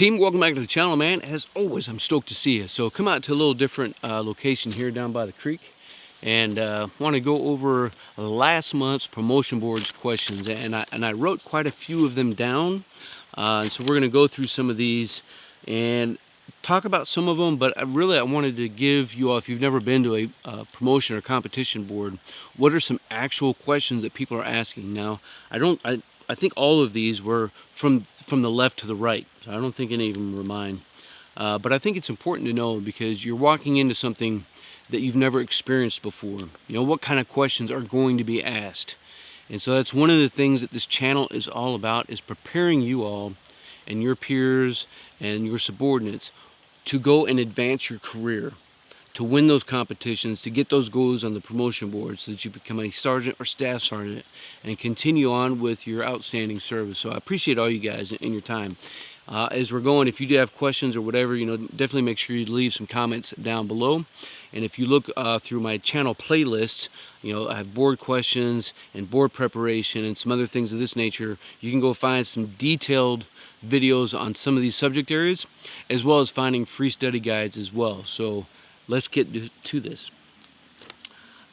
Team, welcome back to the channel, man. As always, I'm stoked to see you. So come out to a little different location here down by the creek, and want to go over last month's promotion boards questions. And I wrote quite a few of them down, and so we're going to go through some of these and talk about some of them. But I wanted to give you all, if you've never been to a promotion or competition board, what are some actual questions that people are asking. Now, I think all of these were from the left to the right, so I don't think any of them were mine. But I think it's important to know, because you're walking into something that you've never experienced before. You know, what kind of questions are going to be asked? And so that's one of the things that this channel is all about, is preparing you all and your peers and your subordinates to go and advance your career, to win those competitions, to get those goals on the promotion board so that you become a sergeant or staff sergeant and continue on with your outstanding service. So I appreciate all you guys and your time. As we're going, if you do have questions or whatever, you know, definitely make sure you leave some comments down below. And if you look through my channel playlists, you know, I have board questions and board preparation and some other things of this nature. You can go find some detailed videos on some of these subject areas, as well as finding free study guides as well. So let's get to this.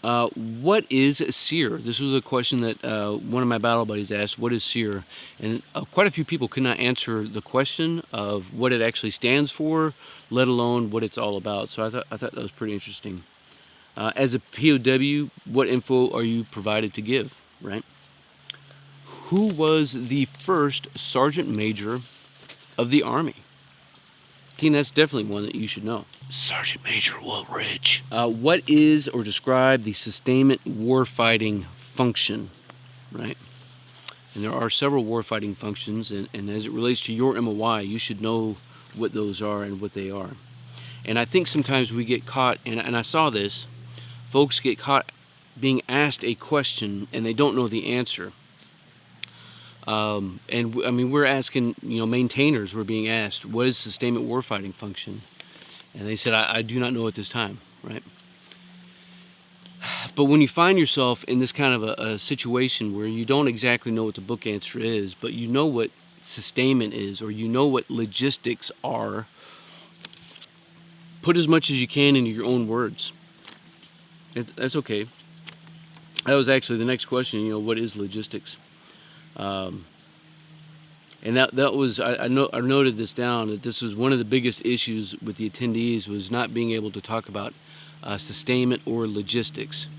What is SEER? This was a question that one of my battle buddies asked. What is SEER? And quite a few people could not answer the question of what it actually stands for, let alone what it's all about. So I thought that was pretty interesting. As a POW, what info are you provided to give, right? Who was the first Sergeant Major of the Army? Team, that's definitely one that you should know. Sergeant Major Woolridge. What is, or describe, the sustainment warfighting function, right? And there are several warfighting functions, and as it relates to your MOI, you should know what those are and what they are. And I think sometimes we get caught, and I saw this, folks get caught being asked a question and they don't know the answer. And I mean, we're asking, you know, maintainers were being asked, what is sustainment warfighting function? And they said, I do not know at this time, right? But when you find yourself in this kind of a situation where you don't exactly know what the book answer is, but you know what sustainment is, or you know what logistics are, put as much as you can into your own words. That's okay. That was actually the next question, you know, what is logistics? And that was, I noted this down, that this was one of the biggest issues with the attendees, was not being able to talk about sustainment or logistics.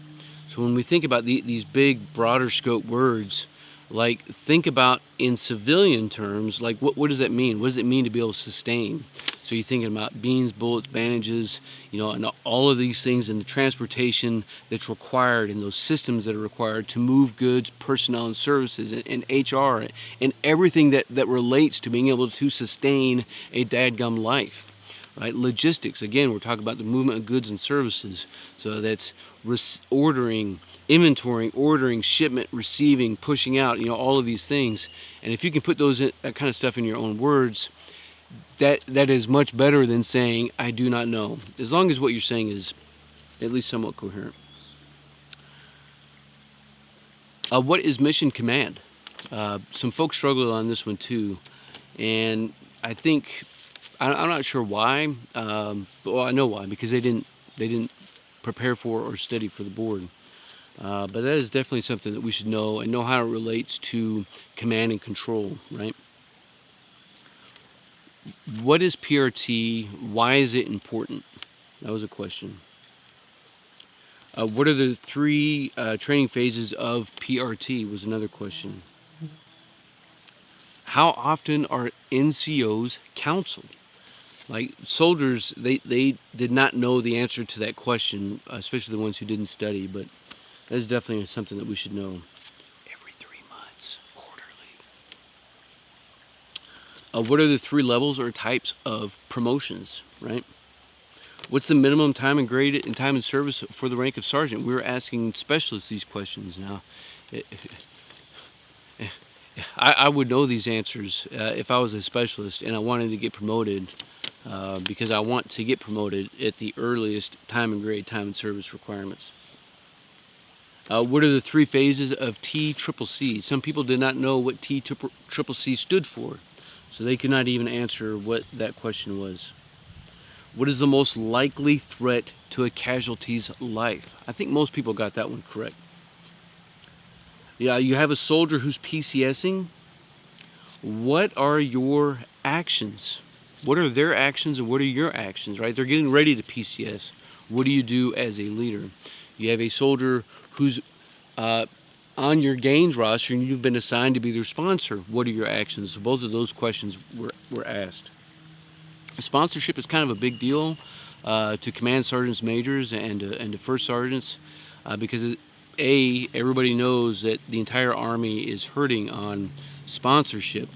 So when we think about these big, broader scope words, like, think about in civilian terms, like what does that mean? What does it mean to be able to sustain? So you're thinking about beans, bullets, bandages, you know, and all of these things, and the transportation that's required, and those systems that are required to move goods, personnel, and services, and HR, and everything that relates to being able to sustain a dadgum life, right? Logistics, again, we're talking about the movement of goods and services. So that's ordering, inventorying, ordering, shipment, receiving, pushing out, you know, all of these things. And if you can put that kind of stuff in your own words, that is much better than saying, I do not know, as long as what you're saying is at least somewhat coherent. What is mission command? Some folks struggled on this one too, and I think, I'm not sure why, but, well, I know why, because they didn't prepare for or study for the board. But that is definitely something that we should know, and know how it relates to command and control, right? What is PRT? Why is it important? That was a question. What are the three training phases of PRT? Was another question. How often are NCOs counseled? Like, soldiers, they did not know the answer to that question, especially the ones who didn't study, but that is definitely something that we should know. Every 3 months, quarterly. What are the three levels or types of promotions, right? What's the minimum time and grade and time in service for the rank of sergeant? We're asking specialists these questions now. I would know these answers if I was a specialist and I wanted to get promoted, because I want to get promoted at the earliest time and grade, time and service requirements. What are the three phases of TCCC? Some people did not know what TCCC stood for. So they could not even answer what that question was. What is the most likely threat to a casualty's life? I think most people got that one correct. Yeah, you have a soldier who's PCSing. What are your actions? What are their actions and what are your actions, right? They're getting ready to PCS. What do you do as a leader? You have a soldier who's on your gains roster and you've been assigned to be their sponsor. What are your actions? So both of those questions were asked. Sponsorship is kind of a big deal to command sergeants majors and to first sergeants because everybody knows that the entire Army is hurting on sponsorship.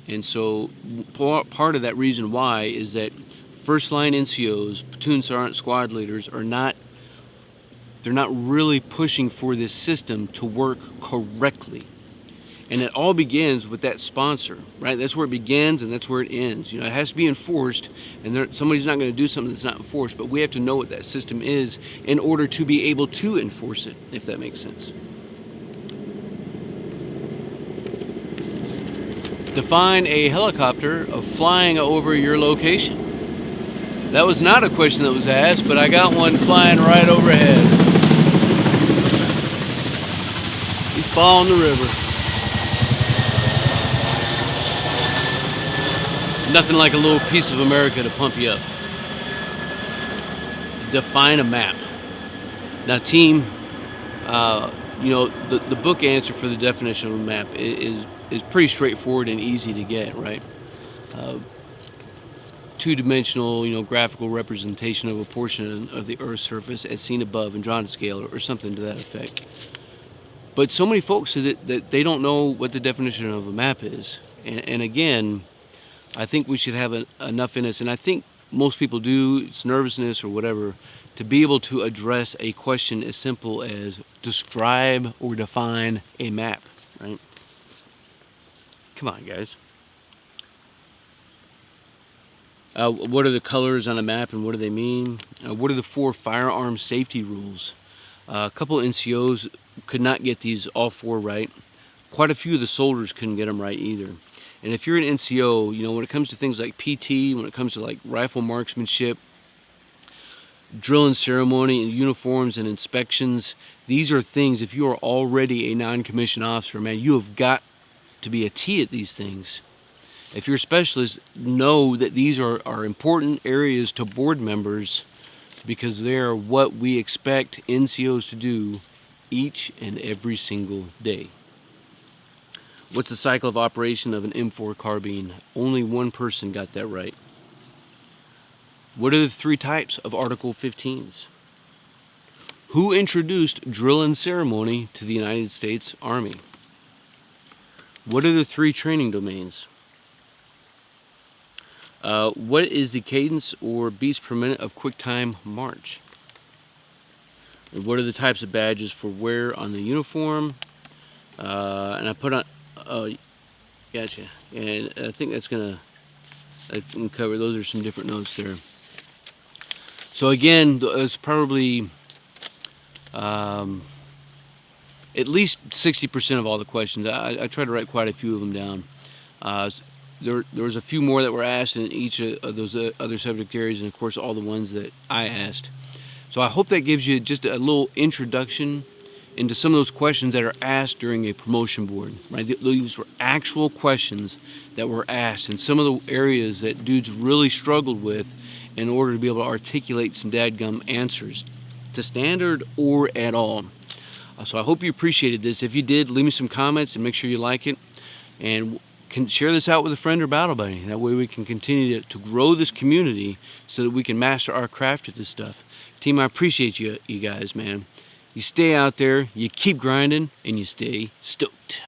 And so part of that reason why is that first line NCOs, platoon sergeant, squad leaders they're not really pushing for this system to work correctly. And it all begins with that sponsor, right? That's where it begins and that's where it ends. You know, it has to be enforced, and somebody's not going to do something that's not enforced, but we have to know what that system is in order to be able to enforce it, if that makes sense. Define a helicopter of flying over your location. That was not a question that was asked, but I got one flying right overhead. He's following the river. Nothing like a little piece of America to pump you up. Define a map. Now, team, the book answer for the definition of a map is pretty straightforward and easy to get, right? Two-dimensional, graphical representation of a portion of the Earth's surface as seen above and drawn to scale, or something to that effect. But so many folks say that they don't know what the definition of a map is. And again, I think we should have enough in us, and I think most people do, it's nervousness or whatever, to be able to address a question as simple as describe or define a map, right? Come on, guys. What are the colors on a map and what do they mean? What are the 4 firearm safety rules? A couple NCOs could not get these all 4 right. Quite a few of the soldiers couldn't get them right either. And if you're an NCO, when it comes to things like PT, when it comes to like rifle marksmanship, drill and ceremony and uniforms and inspections, these are things, if you are already a non-commissioned officer, man, you have got to be a T at these things. If you're a specialist, know that these are important areas to board members because they're what we expect NCOs to do each and every single day. What's the cycle of operation of an M4 carbine? Only one person got that right. What are the 3 types of Article 15s? Who introduced drill and ceremony to the United States Army? What are the 3 training domains? What is the cadence or beats per minute of QuickTime March? And what are the types of badges for wear on the uniform? And I put on, gotcha. And I think I can cover, those are some different notes there. So again, it's probably at least 60% of all the questions. I tried to write quite a few of them down. There was a few more that were asked in each of those other subject areas, and of course all the ones that I asked. So I hope that gives you just a little introduction into some of those questions that are asked during a promotion board, right? These were actual questions that were asked, and some of the areas that dudes really struggled with in order to be able to articulate some dadgum answers to standard or at all. So I hope you appreciated this. If you did, leave me some comments and make sure you like it, and can share this out with a friend or battle buddy. That way we can continue to grow this community so that we can master our craft at this stuff. Team, I appreciate you guys, man. You stay out there, you keep grinding, and you stay stoked.